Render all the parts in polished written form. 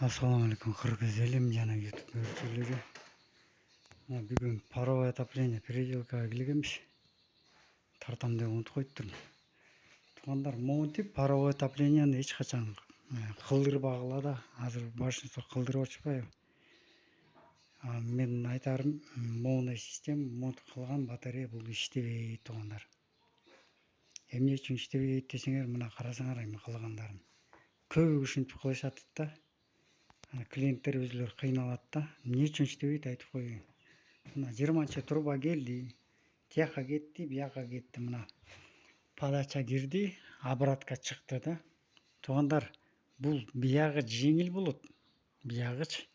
Assalamu alaikum, Kırgız elim жана YouTube көрүүчүлөрү. Бүгүн паровое отопление переделкага келгенбиз. Тартам деп унутуп коюптурмун. Туугандар, монтип паровое отоплениени эч качан кылдырбагыла да. Азыр большинство кылдырып атышпайбы. Мен айтарым, моундай система монт кылган батарея бул иштебейт, туугандар. Эмне үчүн иштебейт десеңер, мына карасаңар эми кылгандарын. Көбү ушинтип кылышат да. Клиенттер өзүлөрү кыйналат да. Эмне үчүн иштебейт айтып коеюн. Мына 20 труба келди, тияка кетти, бияка кетти. Мына подача кирди, обратка чыкты да. Туугандар, бул биягы жеңил болот. Биягычы.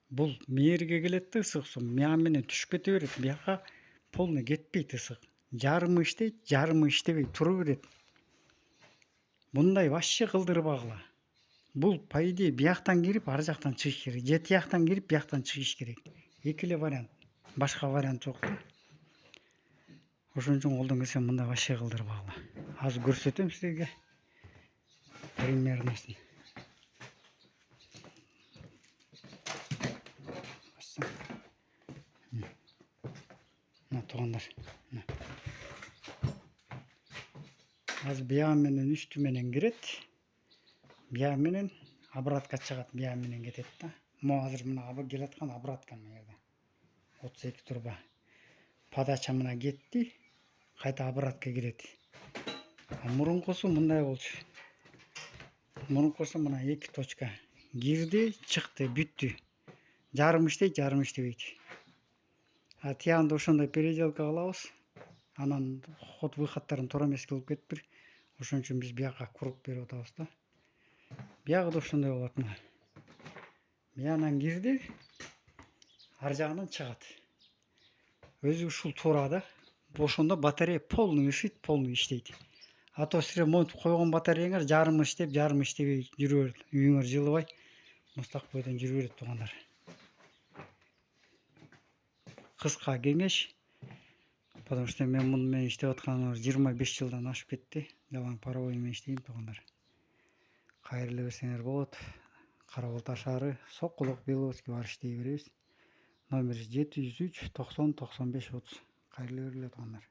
Бул мээрге келет да ысык суу. Мага менен түшүп кете берет. Бияка полный кетпейт ысык. Жарымы иштейт, жарымы иштебей тура берет. Мындай вообще кылдырбагыла. Бул по идее бияктан кирип ар жактан чыгыш керек. Же тияктан кирип бияктан чыгыш керек. Эки эле вариант. Башка вариант жок да. Ошон үчүн колдон келсе мындай вообще кылдырбагыла. Азыр көрсөтөм силерге. Примерносын. Мына туугандар. Азыр бияга менен үстү менен кирет. Бияга менен обратка чыгат, бияга менен кетет да. Могу азыр мына келаткан обратка мына жерде. 32 труба. Подача мына кетти, кайта обратка кирет. Мурункусу мындай болчу. Мурункусу мына 2 точка. Кирди, чыкты, бүттү. Жарым иштейт, жарым иштебейт. Тиягында ошондой переделка кылабыз. Анан ход-выходдорун туура эмес кылып кетиптир. Ошон үчүн биз бияка круг берип атабыз да. Биягы да ошондой болот мына. Биягынан кирди, ар жагынан чыгат. Өзү ушул туура да. Ошондо батарея полный ысыйт, полный иштейт. А то сиз монтип койгон батареяңар жарым иштеп, жарым иштебей жүрө берет. Үйүңөр жылыбай, мустак бойдон жүрө берет, туугандар. Кыска кеңеш. Потому что мен муну менен иштеп атканыма 25 жылдан ашып кетти. Жалаң паровой менен иштейм, туугандар. Кайрылы берсеңер болот. Карабалта шаары, Сокулук, Беловский бар иштей беребиз. Номер 703 90 95 30. Кайрылы бергиле, туугандар.